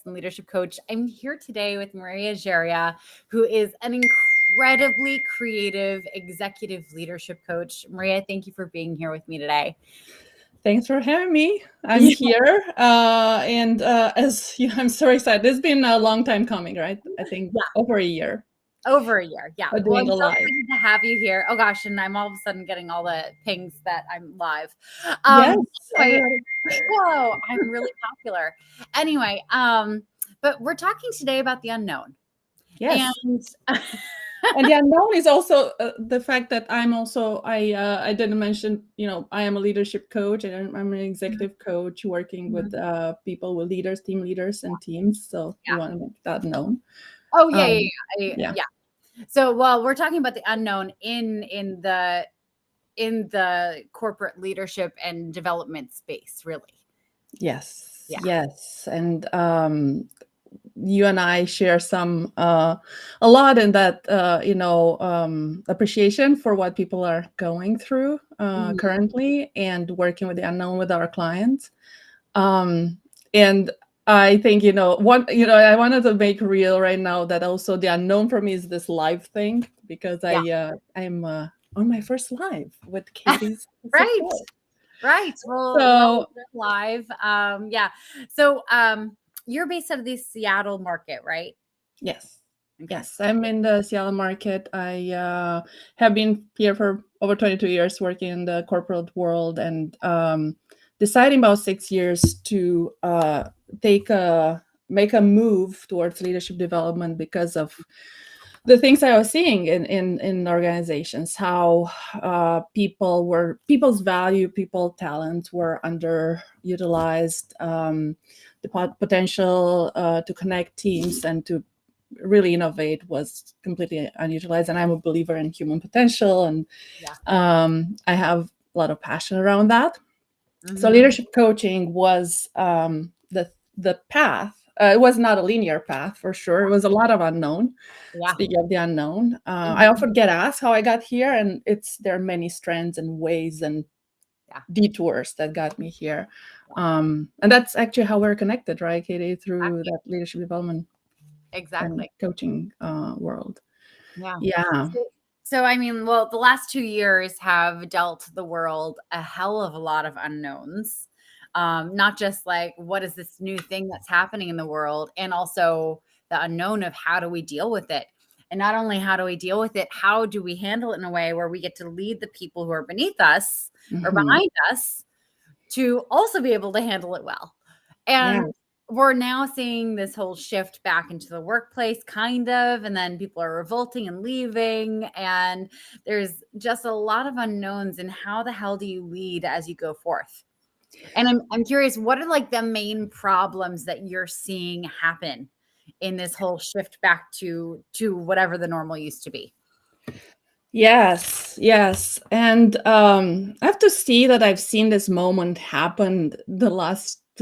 and leadership coach. I'm here today with Maria Gerea, who is an incredibly creative executive leadership coach. Maria, thank you for being here with me today. Thanks for having me. I'm Yeah, here, and as you, I'm so excited. It's been a long time coming, right? I think yeah, over a year over a year. Yeah. of Well, doing I'm a so live. excited to have you here. Oh gosh, and I'm all of a sudden getting all the pings that I'm live. Yes, Anyway, everybody. whoa, I'm really popular. Anyway, but we're talking today about the unknown. Yes, And and the unknown is also the fact that I didn't mention, I am a leadership coach and I'm an executive coach working with people, with leaders, team leaders, and teams. So we yeah. want to make that known. Oh yeah, yeah, Um, yeah, yeah. yeah. So, well, we're talking about the unknown in the corporate leadership and development space, really. Yes, Yeah. yes, and you and I share a lot in that appreciation for what people are going through Mhm. currently and working with the unknown with our clients. Um, and I think I wanted to make real right now that also the unknown for me is this live thing because Yeah. I'm on my first live with Katie's Right. support. Right. Well, So we're live. Yeah. So, you're based out of the Seattle market, right? yes. Okay. Yes, I'm in the Seattle market. I have been here for over 22 years working in the corporate world and deciding about 6 years to make a move towards leadership development because of the things I was seeing in organizations, how people's value, people talents were underutilized, the potential to connect teams and to really innovate was completely unutilized. And I'm a believer in human potential, and Yeah. I have a lot of passion around that. So Hmm. leadership coaching was the path. It was not a linear path for sure. It was a lot of unknown. Yeah. Speaking of the unknown, I Hmm. often get asked how I got here, and there are many strands and ways and Yeah. detours that got me here. And that's actually how we're connected, right, Katie, through that leadership development and Exactly. coaching world. Yeah. Yeah. So, I mean, well, the last 2 years have dealt the world a hell of a lot of unknowns. Not just like what is this new thing that's happening in the world, and also the unknown of how do we deal with it. And not only how do we deal with it, how do we handle it in a way where we get to lead the people who are beneath us or Hmm. behind us to also be able to handle it well. Yeah. And we're now seeing this whole shift back into the workplace, kind of, and then people are revolting and leaving. And there's just a lot of unknowns in how the hell do you lead as you go forth. And I'm curious, what are like the main problems that you're seeing happen in this whole shift back to whatever the normal used to be? Yes, yes. And I have to see that I've seen this moment happen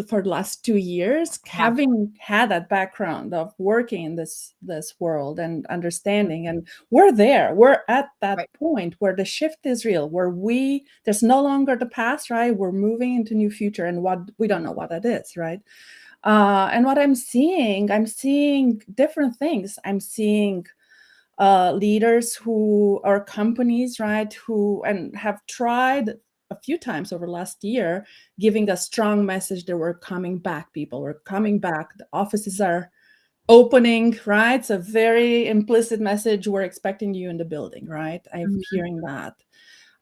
for the last 2 years, Yeah. having had that background of working in this world and understanding. And we're there. We're at that Right. point where the shift is real, where there's no longer the past, right? We're moving into new future, and what we don't know what that is, right? And what I'm seeing different things. I'm seeing leaders who are companies, right, who and have tried a few times over last year, giving a strong message that we're coming back, people, we're coming back. The offices are opening, right? It's a very implicit message. We're expecting you in the building, right? I'm Mhm. hearing that.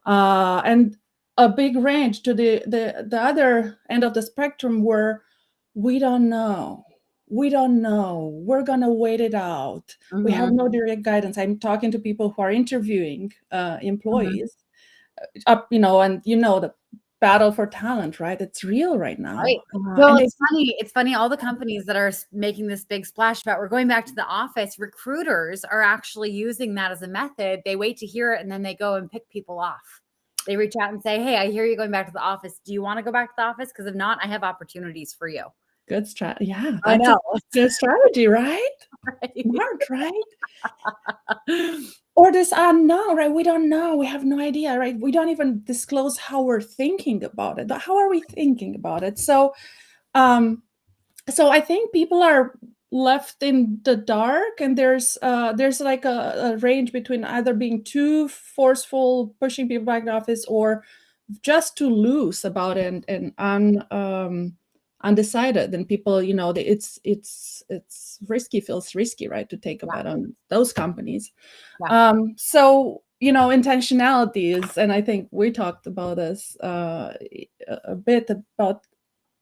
And a big range to the other end of the spectrum where we don't know. We don't know. We're gonna wait it out. We have Mhm. no direct guidance. I'm talking to people who are interviewing Mhm. employees, and the battle for talent, right? It's real right now, Right. Well, and they. it's funny. It's funny. All the companies that are making this big splash about we're going back to the office, recruiters are actually using that as a method. They wait to hear it and then they go and pick people off. They reach out and say, "Hey, I hear you're going back to the office. Do you want to go back to the office? Because if not, I have opportunities for you." Good strategy. Yeah, I that's a know. good strategy, right? Right. Smart, right? Or this unknown, right? We don't know. We have no idea, right? We don't even disclose how we're thinking about it. But how are we thinking about it? So, um, So I think people are left in the dark, and there's like a range between either being too forceful, pushing people back to office, or just too loose about it, and undecided. And people, it's risky, feels risky, right, to take a Yeah. bet on those companies. Yeah. So intentionality is, and I think we talked about this a bit about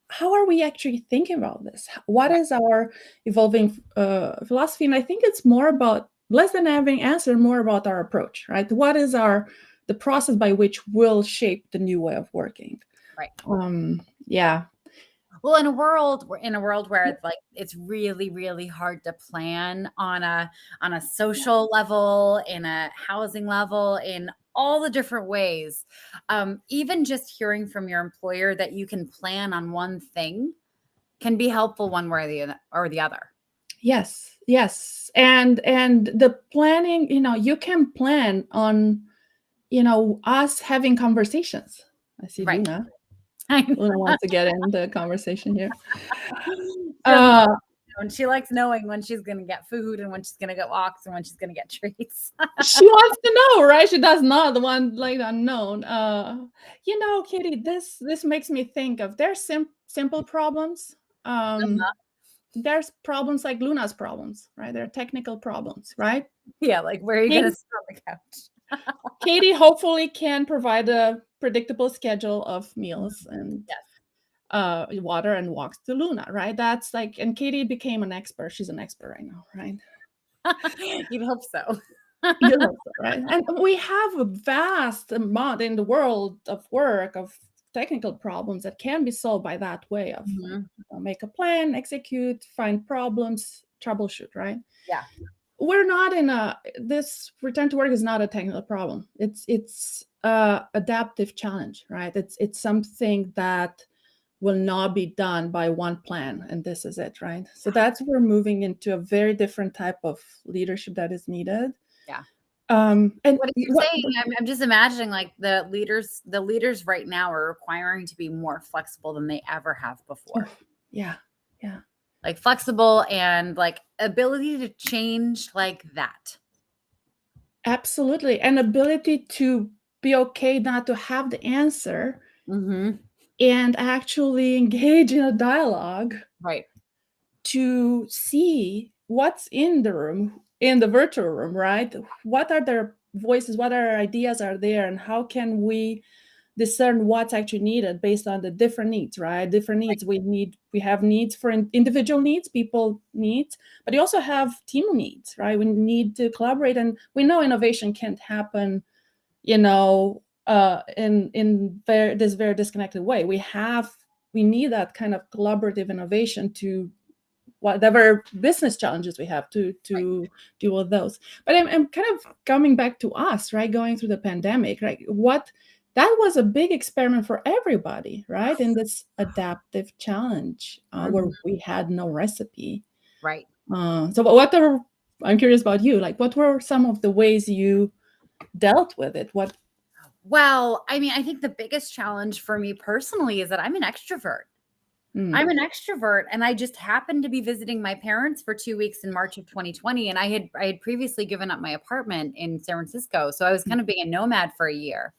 how are we actually thinking about this? What Right. is our evolving philosophy? And I think it's more about less than having answer, more about our approach, right? What is the process by which will shape the new way of working? Right. Yeah. Well, in a world where it's like it's really, really hard to plan on a social level, in a housing level, in all the different ways. Even just hearing from your employer that you can plan on one thing can be helpful one way or the other. Yes. Yes. And the planning, you can plan on, us having conversations. I see Right. Luna. I Luna wants to get in the conversation here. She doesn't Uh, and she likes knowing when she's gonna get food and when she's gonna get walks and when she's gonna get treats. She wants to know, right? She does not want like the unknown. Kitty, this makes me think of there's simple problems. Um, there's problems like Luna's problems, right? There are technical problems, right? Yeah, like where are you gonna Katie, sit on the couch? Katie hopefully can provide a predictable schedule of meals and Yes. water and walks to Luna, right? That's like, and Katie became an expert. She's an expert right now, right? You'd hope so. You hope so, right? And we have a vast amount in the world of work, of technical problems that can be solved by that way of like, Mhm. make a plan, execute, find problems, troubleshoot, right? Yeah. We're not in this return to work is not a technical problem. It's adaptive challenge, right? It's something that will not be done by one plan, and this is it, right? So that's we're moving into a very different type of leadership that is needed. Yeah. And What you're saying, I'm just imagining like the leaders right now are requiring to be more flexible than they ever have before. yeah, yeah, Like flexible and like ability to change like that. absolutely. And ability to be okay not to have the answer Mhm. and actually engage in a dialogue Right. to see what's in the room, in the virtual room, right? What are their voices, what are ideas are there, and how can we discern what's actually needed based on the different needs, right? Different Right. needs. We have needs for individual needs, people needs, but you also have team needs, right? We need to collaborate, and we know innovation can't happen, in this very disconnected way. We need that kind of collaborative innovation to whatever business challenges we have Right. to deal with those. But I'm kind of coming back to us, right? Going through the pandemic, right? What that was a big experiment for everybody, right? In this adaptive challenge where Mhm. we had no recipe. Right. So, what are I'm curious about you? Like, what were some of the ways you dealt with it? What? Well, I mean, I think the biggest challenge for me personally is that I'm an extrovert. Mm, I'm an extrovert, and I just happened to be visiting my parents for 2 weeks in March of 2020, and I had previously given up my apartment in San Francisco, so I was kind of being a nomad for a year.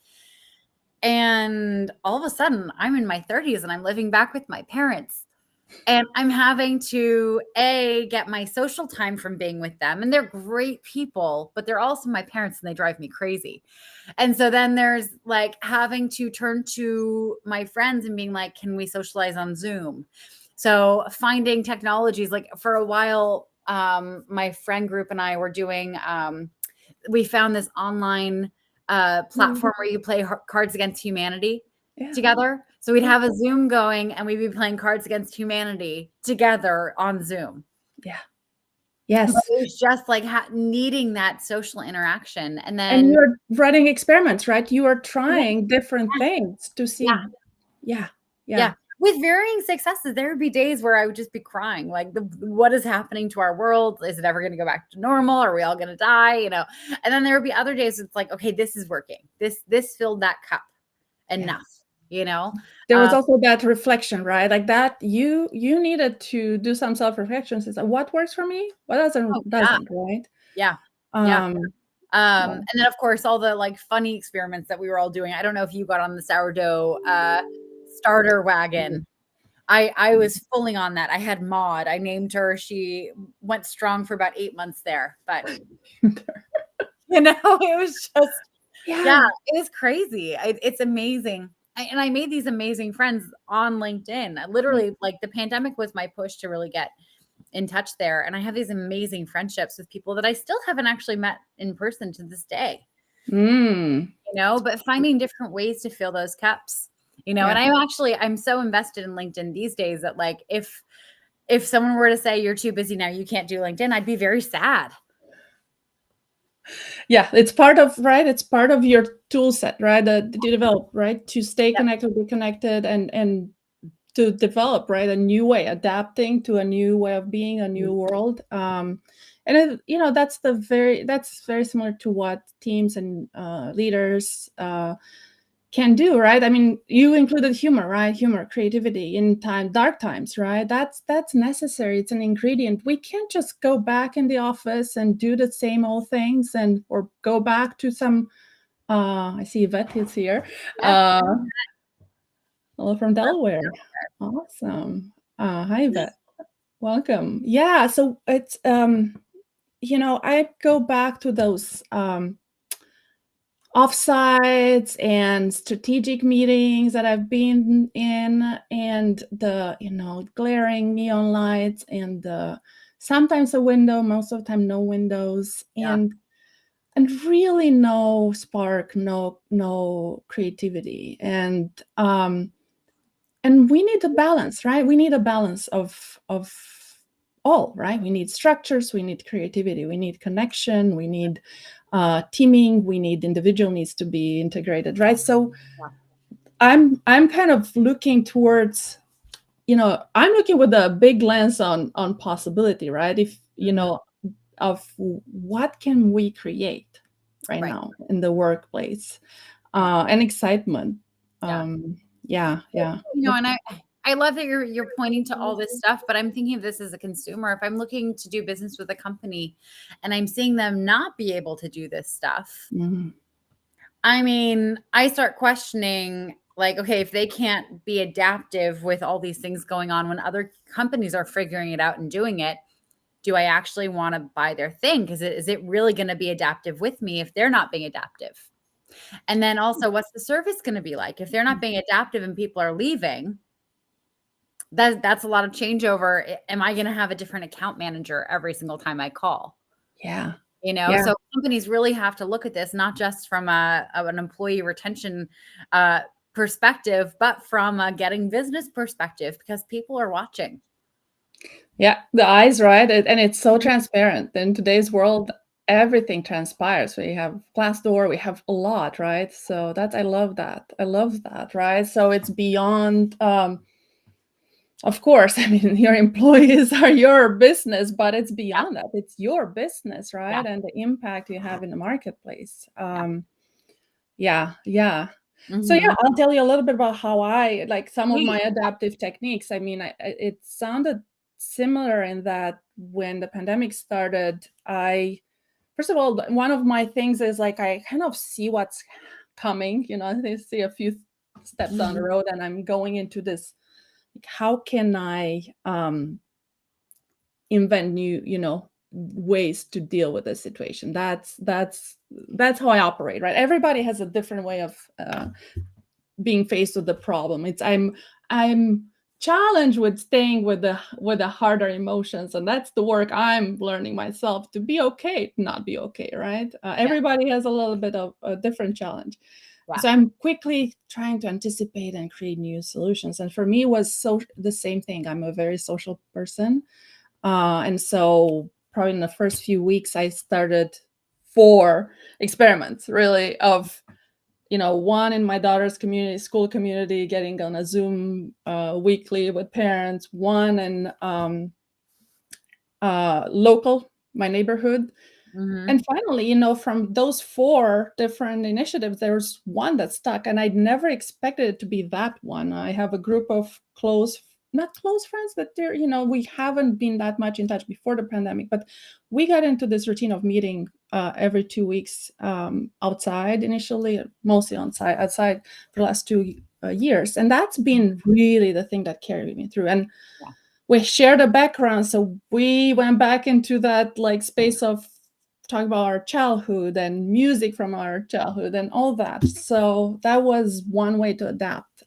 And all of a sudden, I'm in my 30s and I'm living back with my parents. And I'm having to get my social time from being with them. And they're great people, but they're also my parents and they drive me crazy. And so then there's like having to turn to my friends and being like, can we socialize on Zoom? So finding technologies like for a while, my friend group and I were doing we found this online mm, platform where you play Cards Against Humanity yeah, together. So we'd yeah, have a Zoom going and we'd be playing Cards Against Humanity together on Zoom. yeah, But yes. it was just like needing that social interaction. And And then, you're running experiments, right? You are yeah, trying different things to yeah, see. Yeah, yeah. yeah, With varying successes, there would be days where I would just be crying, like, what is happening to our world? Is it ever going to go back to normal? Are we all going to die? And then there would be other days it's like, okay, this is working. This filled that cup yeah, enough. you know? There was Um, also that reflection, right? Like that you needed to do some self-reflection. Is what works for me? What oh, yeah, doesn't, right? yeah, yeah. Um, yeah. And then of course all the like funny experiments that we were all doing. I don't know if you got on the sourdough starter wagon. I was fully on that. I had Maud. I named her. She went strong for about 8 months there, but it was just yeah, Yeah. it was crazy. It's amazing. And I made these amazing friends on LinkedIn. I literally, like, the pandemic was my push to really get in touch there. And I have these amazing friendships with people that I still haven't actually met in person to this day, Mm, but finding different ways to fill those cups, and yeah. I'm so invested in LinkedIn these days that, like, if someone were to say you're too busy now, you can't do LinkedIn, I'd be very sad. Yeah, it's part of, right? It's part of your tool set, right? That you develop, right? To stay Yep. connected, be connected, and to develop, right? A new way, adapting to a new way of being, a new world. And that's very similar to what teams and leaders can do, right? I mean, you included humor, right? Humor, creativity in dark times, right? That's necessary. It's an ingredient. We can't just go back in the office and do the same old things, or go back to some. I see Yvette is here. Yeah. Uh, hello from Delaware. Awesome. Hi Yvette. Welcome. Yeah. So it's I go back to those offsites and strategic meetings that I've been in, and the glaring neon lights, and the sometimes a window, most of the time no windows, Yeah. and really no spark, no creativity, and we need a balance, right? We need a balance of all, right? We need structures, we need creativity, we need connection, we need teaming, we need individual needs to be integrated, right? So Yeah. I'm kind of looking towards, I'm looking with a big lens on possibility, right? If Mhm. of what can we create right Right. now in the workplace, Yeah. and excitement. Yeah. Yeah, yeah. And I love that you're pointing to all this stuff, but I'm thinking of this as a consumer. If I'm looking to do business with a company and I'm seeing them not be able to do this stuff, Mhm. I mean, I start questioning, like, okay, if they can't be adaptive with all these things going on when other companies are figuring it out and doing it, do I actually want to buy their thing? Because is it really going to be adaptive with me if they're not being adaptive? And then also, what's the service going to be like if they're not being adaptive and people are leaving? That's a lot of changeover. Am I going to have a different account manager every single time I call? Yeah. Yeah. So companies really have to look at this not just from an employee retention uh, perspective, but from a getting business perspective because people are watching. Yeah, the eyes, right? And it's so Mhm. transparent. In today's world, everything transpires. We have Glassdoor, we have a lot, right? So that's I love that. I love that, right? So it's beyond of course, I mean, your employees are your business, but it's Yeah, beyond that. It's your business, yeah, right? And the impact you have in the marketplace. yeah. Yeah, yeah. So yeah, Mhm. I'll tell you a little bit about how I like some of my Please. adaptive techniques. I mean, it sounded similar in that when the pandemic started, I first of all, one of my things is like I kind of see what's coming. I see a few steps down the Mhm. road, and I'm going into this. Like, how can I invent new, ways to deal with this situation? That's how I operate, right? Everybody has a different way of being faced with the problem. I'm challenged with staying with the harder emotions, and that's the work I'm learning myself, to be okay to not be okay, right? Yeah, Everybody has a little bit of a different challenge. yeah, So I'm quickly trying to anticipate and create new solutions, and for me it was so the same thing. I'm a very social person, and so probably in the first few weeks I started 4 experiments, really, of one in my daughter's school community, getting on a Zoom weekly with parents, one in local, my neighborhood, Mhm. And finally, from those 4 different initiatives, there's one that stuck, and I'd never expected it to be that one. I have a group of not close friends, but we haven't been that much in touch before the pandemic, but we got into this routine of meeting every 2 weeks outside initially, mostly outside for the last 2 years. And that's been really the thing that carried me through. And Yeah. we shared a background, so we went back into that like space of talking about our childhood and music from our childhood and all that. So that was one way to adapt.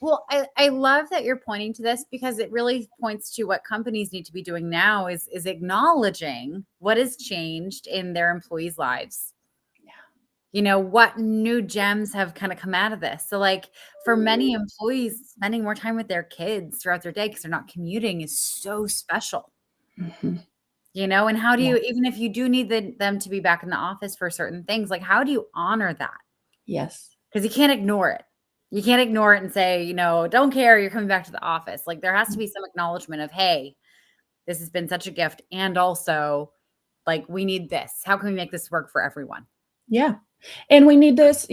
Well, I love that you're pointing to this because it really points to what companies need to be doing now is acknowledging what has changed in their employees' lives. What new gems have kind of come out of this. So like for many employees, spending more time with their kids throughout their day because they're not commuting is so special. Mhm. And how do Yeah. you, even if you do need them to be back in the office for certain things, like how do you honor that? Yes. Because you can't ignore it. You can't ignore it and say, don't care, you're coming back to the office. Like there has to be some acknowledgement of, hey, this has been such a gift. And also, like, we need this. How can we make this work for everyone? Yeah. And we need this,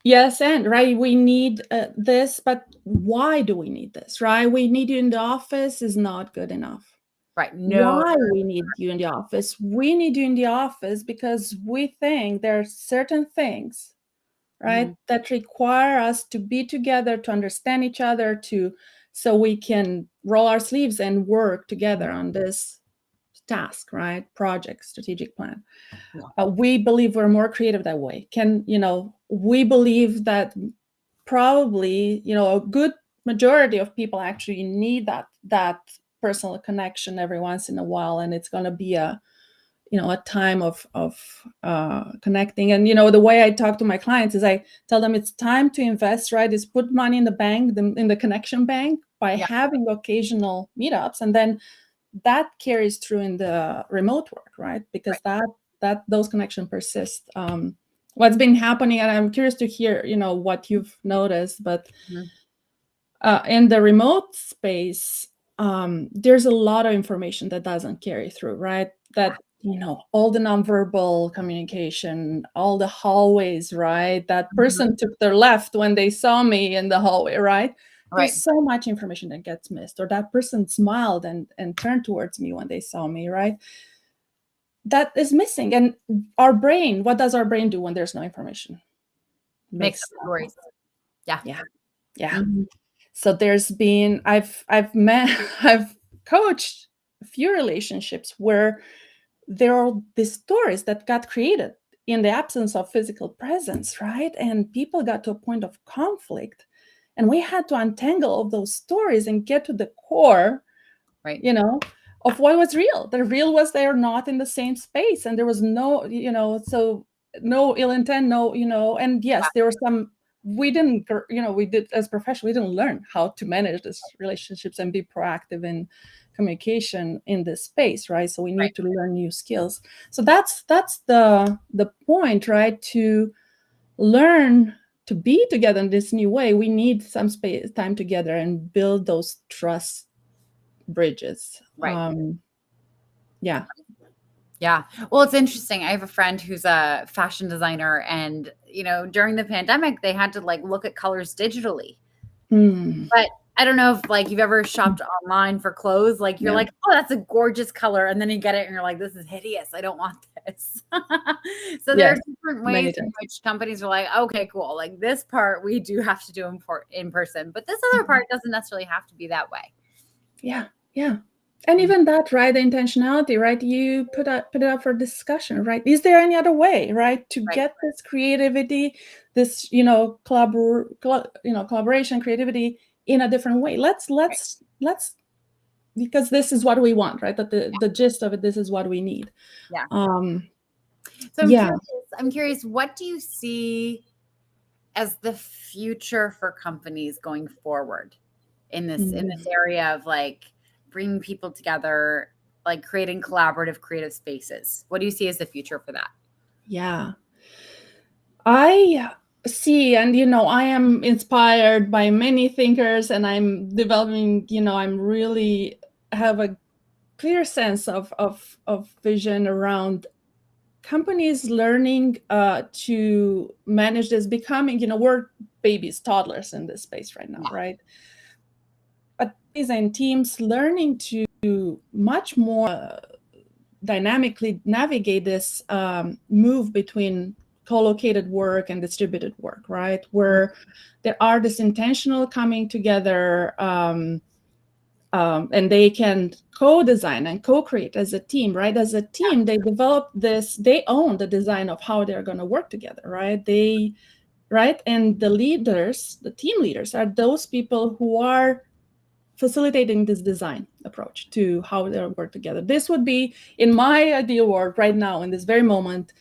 yes, and right, we need this, but why do we need this, right? We need you in the office is not good enough. Right. No. Why we need you in the office? We need you in the office because we think there are certain things, right, Mhm. that require us to be together, to understand each other, so we can roll our sleeves and work together on this task, right? Project, strategic plan. Yeah. We believe we're more creative that way. We believe that probably, a good majority of people actually need that personal connection every once in a while, and it's going to be a time of connecting. And the way I talk to my clients is I tell them it's time to invest, right? Is put money in the bank, in the connection bank, by Yeah. having occasional meetups, and then that carries through in the remote work, right? Because Right. that those connections persist. What's been happening, and I'm curious to hear what you've noticed, but Mhm. in the remote space, there's a lot of information that doesn't carry through, right? Yeah. That all the nonverbal communication, all the hallways, right? That Mhm. person took their left when they saw me in the hallway, right? Right. There's so much information that gets missed, or that person smiled and turned towards me when they saw me, right? That is missing. And our brain, what does our brain do when there's no information? Make Makes up stuff up. stories. Yeah. Yeah, yeah. Mhm. So I've met I've coached a few relationships where there are these stories that got created in the absence of physical presence, right? And people got to a point of conflict, and we had to untangle all those stories and get to the core, Right. you know, of what was real. The real was they're not in the same space, and there was no, so no ill intent, no, and Yeah. yes, there were some. We didn't, we did as professionals, we didn't learn how to manage these relationships and be proactive in communication in this space, right? So we Right. need to learn new skills. So that's the point, right? To learn to be together in this new way, we need some space time together and build those trust bridges. Right. Yeah. Yeah. Well, it's interesting. I have a friend who's a fashion designer and, during the pandemic, they had to like look at colors digitally. Mm, But I don't know if like you've ever shopped online for clothes, like you're yeah. like, "Oh, that's a gorgeous color." And then you get it and you're like, "This is hideous. I don't want this." So there are Yes. different Many ways in times. which companies are like, "Okay, cool. Like this part we do have to do in person, but this other Mhm. part doesn't necessarily have to be that way." Yeah. Yeah. And Mhm. even that, right? The intentionality, right? You put it up for discussion, right? Is there any other way, right, to Right. get this creativity, this, collaboration, creativity in a different way? Right. Let's because this is what we want, right? That the gist of it, this is what we need. Yeah. Um, So I'm yeah. curious, what do you see as the future for companies going forward in this Mhm. area of like bringing people together, like creating collaborative creative spaces? What do you see as the future for that? Yeah. I see, and I am inspired by many thinkers, and I'm developing, I'm really have a clear sense of vision around companies learning to manage this, becoming, we're babies, toddlers in this space right now, Yeah. right? But and teams learning to much more dynamically navigate this move between co-located work and distributed work, right? Where there are this intentional coming together, and they can co-design and co-create as a team, right? As a team, they develop this, they own the design of how they're going to work together, right? Right? And the leaders, the team leaders, are those people who are facilitating this design approach to how they work together. This would be, in my ideal world right now, in this very moment,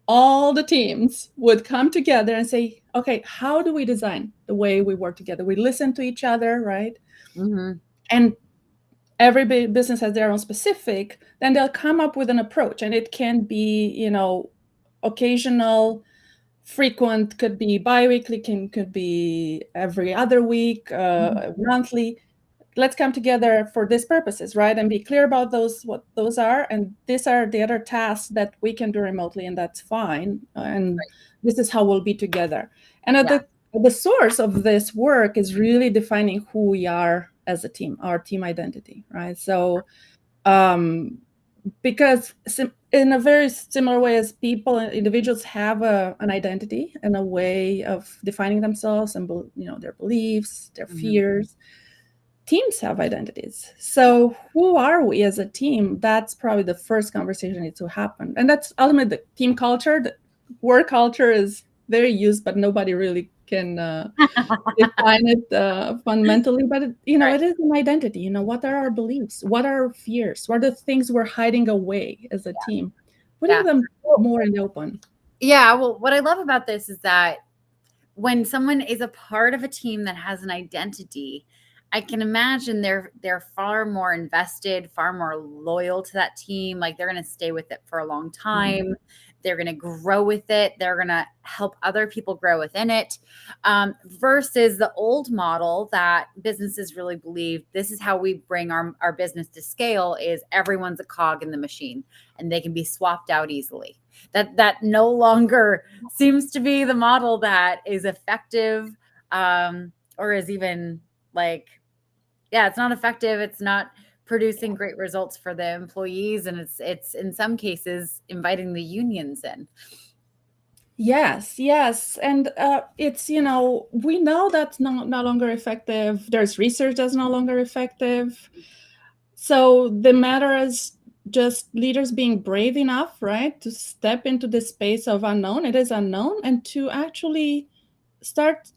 all the teams would come together and say, okay, how do we design the way we work together? We listen to each other, right? Mm-hmm. And every business has their own specific, then they'll come up with an approach. And it can be, occasional, frequent, could be biweekly, could be every other week, monthly. Let's come together for these purposes, right? And be clear about what those are. And these are the other tasks that we can do remotely, and that's fine. And this is how we'll be together. And at the source of this work is really defining who we are as a team, our team identity, right? So, because in a very similar way as people and individuals have an identity and a way of defining themselves and their beliefs, their fears, teams have identities. So who are we as a team? That's probably the first conversation that needs to happen. And that's ultimately the team culture. The work culture is very used, but nobody really can define it fundamentally. But it is an identity. What are our beliefs? What are our fears? What are the things we're hiding away as a team? Putting them more in the open. Yeah. Well, what I love about this is that when someone is a part of a team that has an identity, I can imagine they're far more invested, far more loyal to that team. Like they're going to stay with it for a long time. They're going to grow with it. They're going to help other people grow within it, versus the old model that businesses really believe this is how we bring our business to scale is everyone's a cog in the machine and they can be swapped out easily. That no longer seems to be the model that is effective, or is even like, it's not effective. It's not producing great results for the employees, and it's in some cases inviting the unions in. Yes, and it's we know that's no longer effective. There's research that's no longer effective. So the matter is just leaders being brave enough, right, to step into the space of unknown. It is unknown, and to actually start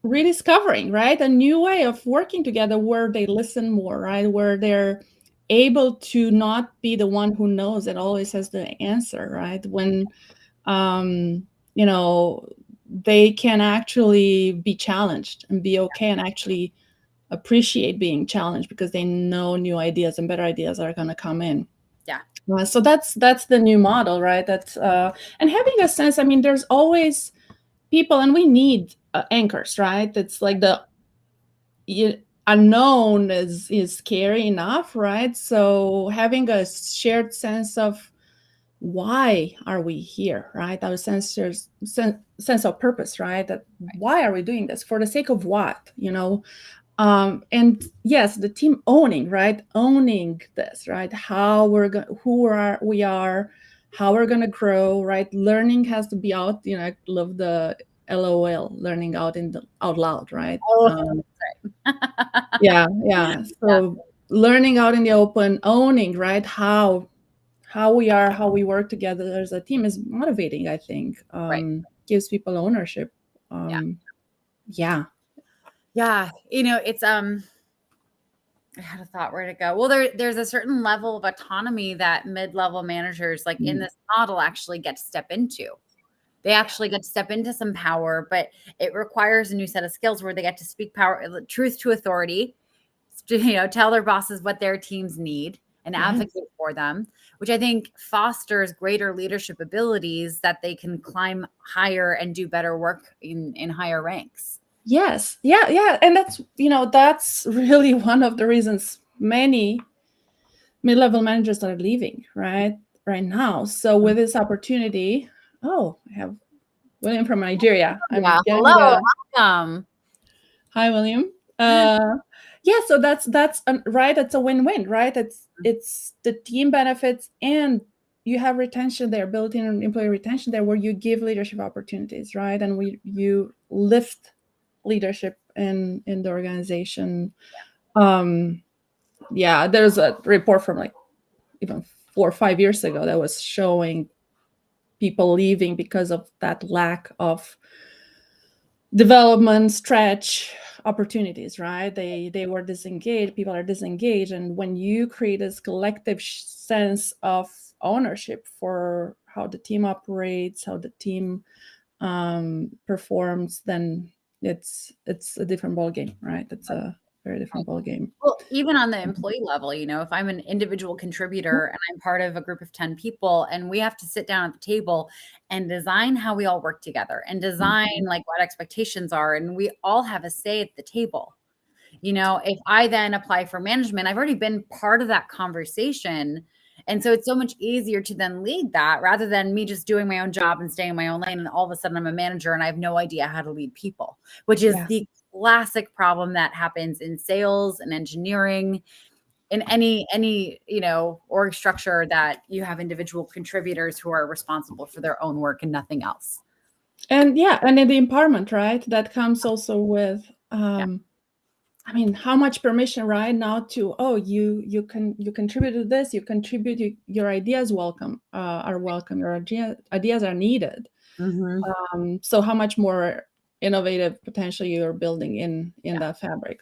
rediscovering, right, a new way of working together where they listen more, right, where they're able to not be the one who knows and always has the answer, right, when they can actually be challenged and be okay and actually appreciate being challenged because they know new ideas and better ideas are going to come in. So that's the new model, right? That's and having a sense, I mean, there's always people, and we need anchors, right? It's like the unknown is scary enough, right? So having a shared sense of why are we here, right? Our sense of purpose, right? That why are we doing this? For the sake of what, and yes, the team owning, right? Owning this, right? How we are, how we're going to grow, right? Learning has to be out. I love the LOL, learning out loud, right? Yeah. So learning out in the open, owning, right? How we are, how we work together as a team is motivating, I think. Gives people ownership. Yeah. It's I had a thought where to go. Well, there's a certain level of autonomy that mid-level managers, like in this model, actually get to step into. They actually get to step into some power, but it requires a new set of skills where they get to speak truth to authority, tell their bosses what their teams need and advocate for them, which I think fosters greater leadership abilities that they can climb higher and do better work in higher ranks. Yes. Yeah. And that's really one of the reasons many mid-level managers are leaving right now. So with this opportunity, I have William from Nigeria. I'm Yeah. getting Hello. the Welcome. hi, William. Yeah, so that's right. It's a win-win, right? It's the team benefits, and you have retention there, built-in employee retention there, where you give leadership opportunities, right? And you lift leadership in the organization. Yeah, there's a report from like even 4 or 5 years ago that was showing people leaving because of that lack of development stretch opportunities, right? They were disengaged, people are disengaged, and when you create this collective sense of ownership for how the team operates, how the team performs, then it's a different ball game, right? It's a very different ball game. Well, even on the employee level, if I'm an individual contributor and I'm part of a group of 10 people and we have to sit down at the table and design how we all work together and design like what expectations are, and we all have a say at the table. If I then apply for management, I've already been part of that conversation. And so it's so much easier to then lead that rather than me just doing my own job and staying in my own lane. And all of a sudden I'm a manager and I have no idea how to lead people, which is Yeah. the classic problem that happens in sales and engineering, in any org structure that you have individual contributors who are responsible for their own work and nothing else. And yeah, and in the empowerment, right? That comes also with I mean, how much permission right now to you contribute to this, you contribute, your ideas are welcome, your ideas are needed. So how much more innovative potential you're building in the fabric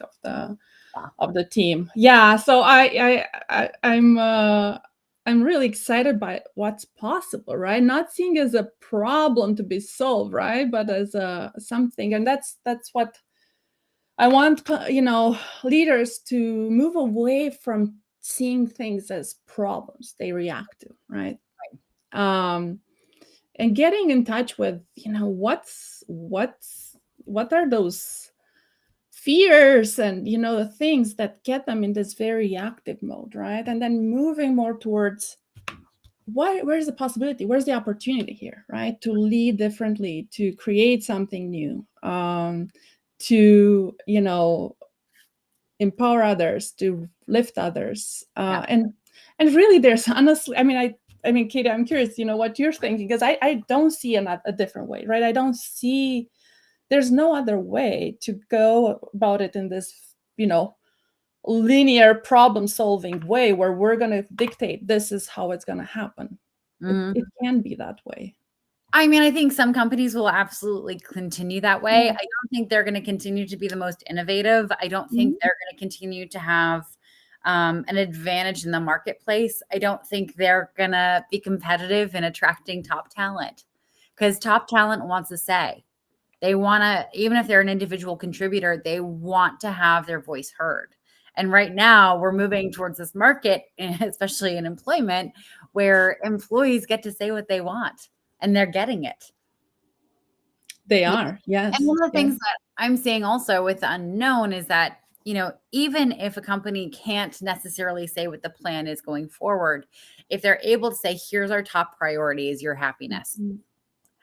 of the team. Yeah, so I'm really excited by what's possible, right? Not seeing as a problem to be solved, right? But as something, and that's what I want, leaders to move away from seeing things as problems they react to, right? And getting in touch with, what are those fears and, the things that get them in this very reactive mode, right? And then moving more towards where's the possibility, where's the opportunity here, right? To lead differently, to create something new, to empower others, to lift others, and really there's honestly, I mean, Katie, I'm curious, what you're thinking, because I don't see a different way, right? I don't see, there's no other way to go about it in this, linear problem solving way where we're going to dictate this is how it's going to happen. It can be that way. I mean, I think some companies will absolutely continue that way. I don't think they're going to continue to be the most innovative. I don't think they're going to continue to have an advantage in the marketplace. I don't think they're going to be competitive in attracting top talent, because top talent wants a say. They want to, even if they're an individual contributor, they want to have their voice heard. And right now we're moving towards this market, especially in employment, where employees get to say what they want and they're getting it. They are, yes. And one of the things that I'm seeing also with the unknown is that, even if a company can't necessarily say what the plan is going forward, if they're able to say, here's our top priority is your happiness,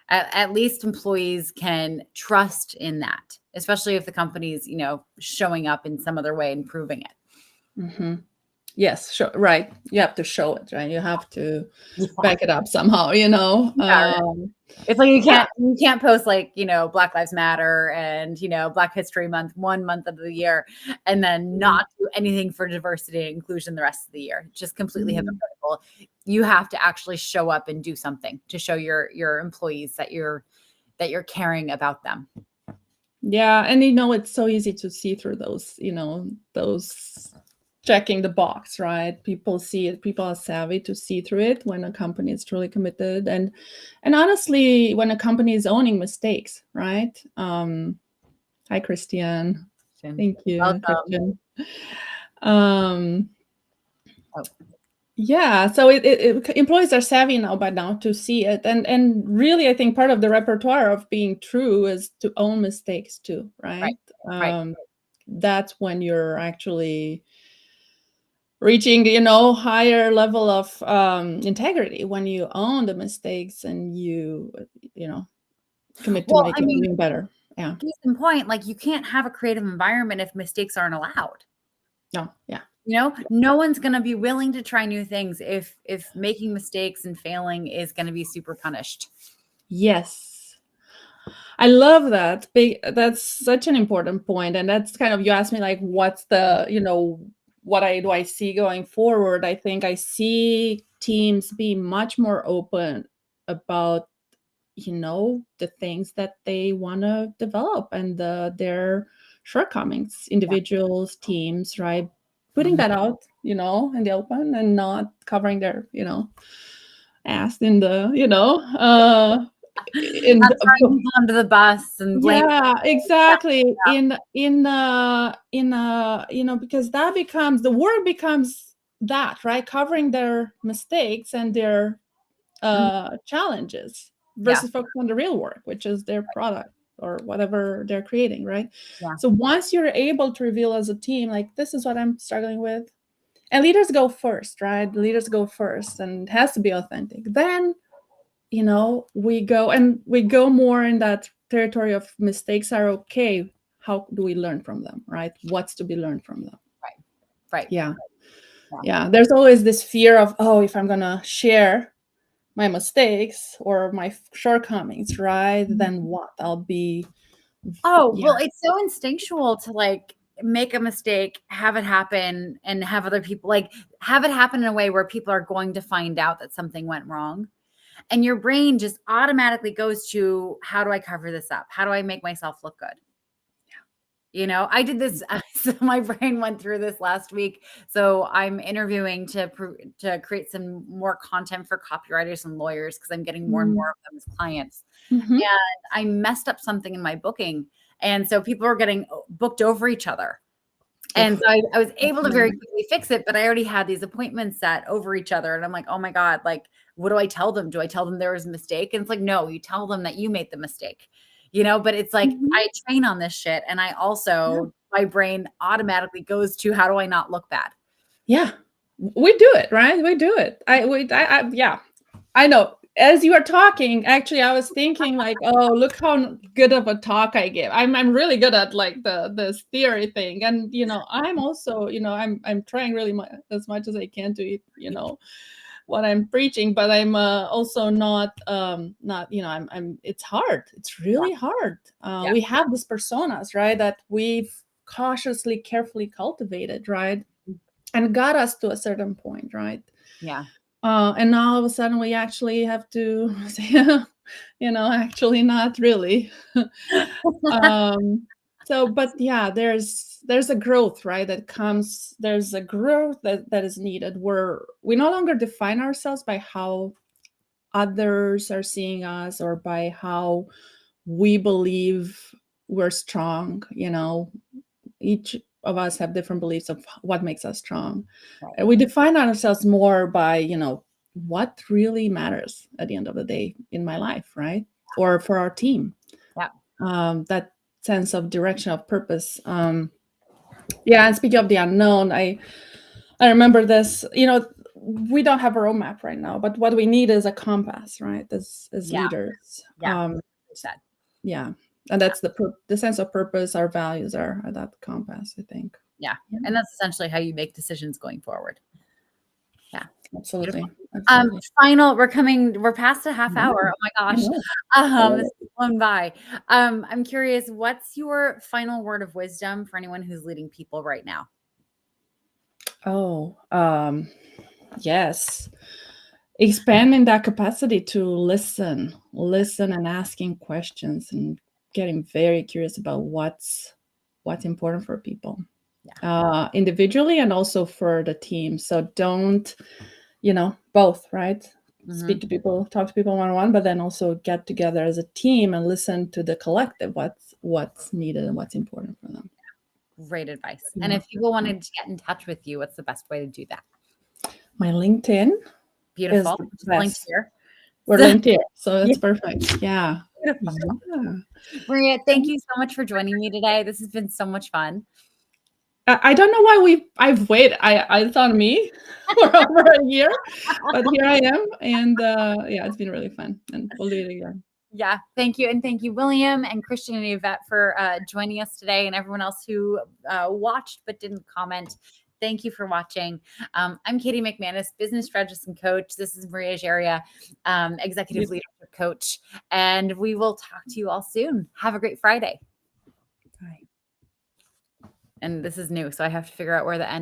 at least employees can trust in that, especially if the company's, showing up in some other way and proving it. Yes, sure. Right. You have to show it, right? You have to back it up somehow, It's like you can't post like, Black Lives Matter and, Black History Month, 1 month of the year, and then not do anything for diversity and inclusion the rest of the year. Just completely hypocritical. You have to actually show up and do something to show your employees that you're caring about them. Yeah. And it's so easy to see through those checking the box, right? People see it, people are savvy to see through it when a company is truly committed. And honestly, when a company is owning mistakes, right? Hi, Christian. Thank you. Welcome. Christian. Yeah, so employees are savvy by now to see it, and really, I think part of the repertoire of being true is to own mistakes too, right? Right. That's when you're actually reaching, higher level of integrity when you own the mistakes and you know, commit to Well, make I it mean, even better. Yeah. case in point, like you can't have a creative environment if mistakes aren't allowed. No. Yeah. No one's going to be willing to try new things if making mistakes and failing is going to be super punished. Yes. I love that. That's such an important point. And that's kind of, you asked me like, what's the, what I see going forward. I think I see teams be much more open about, the things that they want to develop and their shortcomings, Yeah. individuals, teams, right? Putting Mhm. that out, in the open and not covering their, ass in the, in Not throwing people under the bus and blaming. yeah, Yeah. exactly. Because that becomes the work becomes that, right? Covering their mistakes and their Mhm. challenges Yeah. versus focus on the real work, which is their product or whatever they're creating, right? Yeah. So once you're able to reveal as a team, like this is what I'm struggling with, and leaders go first, right? Leaders go first, and it has to be authentic. Then we go more in that territory of mistakes are okay. How do we learn from them, right? What's to be learned from them? Right. Right. Yeah. Yeah. Yeah. There's always this fear of, oh, if I'm gonna share my mistakes or my shortcomings, right? Mhm. Then what? I'll be, Oh, yeah. well, it's so instinctual to like make a mistake, have it happen, and have other people like have it happen in a way where people are going to find out that something went wrong. And your brain just automatically goes to how do I cover this up? How do I make myself look good? I did this. So my brain went through this last week. So I'm interviewing to create some more content for copywriters and lawyers because I'm getting more and more of them as clients. Mm-hmm. And I messed up something in my booking, and so people are getting booked over each other. And Oof. so I was That's able to very annoying. quickly fix it, but I already had these appointments set over each other. And I'm like, oh my God, like, what do I tell them? Do I tell them there was a mistake? And it's like, no, you tell them that you made the mistake, but it's like Mhm. I train on this shit. And I Yeah. also, my brain automatically goes to how do I not look bad? Yeah. We do it, right? We do it. Yeah. I know. As you are talking, actually, I was thinking like, oh, look how good of a talk I give. I'm really good at like this theory thing, and I'm also I'm trying really as much as I can to what I'm preaching, but I'm also not I'm it's hard. It's Yeah. really hard. Yeah. We have these personas, right, that we've cautiously, carefully cultivated, right, and got us to a certain point, right. Yeah. And now all of a sudden we actually have to say, actually not really. um, so, but yeah, there's a growth, right? That comes. There's a growth that is needed where we no longer define ourselves by how others are seeing us or by how we believe we're strong. Each of us have different beliefs of what makes us strong. Right. And we define ourselves more by, what really matters at the end of the day in my life, right? Or for our team. Yeah. That sense of direction, of purpose. Yeah, and speaking of the unknown, I remember this, we don't have a roadmap right now, but what we need is a compass, right? As Yeah. leaders. Yeah. Said. Yeah. And that's the sense of purpose, our values are that compass, I think. Yeah. Yeah. And that's essentially how you make decisions going forward. Yeah. Beautiful. Absolutely. Absolutely. We're past a half Yeah, hour. Oh my I gosh. know. I love This it. has flown by. I'm curious, what's your final word of wisdom for anyone who's leading people right now? Oh, yes. Expanding that capacity to listen and asking questions and getting very curious about what's important for people. Yeah. Individually and also for the team. So don't, both, right? Mhm. Speak to people, talk to people one-on-one, but then also get together as a team and listen to the collective, what's needed and what's important for them. Great advice. And Yeah. if people wanted to get in touch with you, what's the best way to do that? My LinkedIn is Beautiful. the Just linked best. here. We're linked here, so Yeah, that's perfect. Yeah. beautiful. Yeah. Maria, thank you so much for joining me today. This has been so much fun. I don't know why I've waited. I thought me for over a year, but here I am, and, yeah, it's been really fun, and we'll do it again. Yeah, thank you, and thank you, William and Christian and Yvette, for joining us today, and everyone else who watched but didn't comment. Thank you for watching. I'm Katie McManus, business strategist and coach. This is Maria Gerea, executive You leadership coach, and we will talk to you all soon. Have a great Friday. Bye. And this is new, so I have to figure out where the end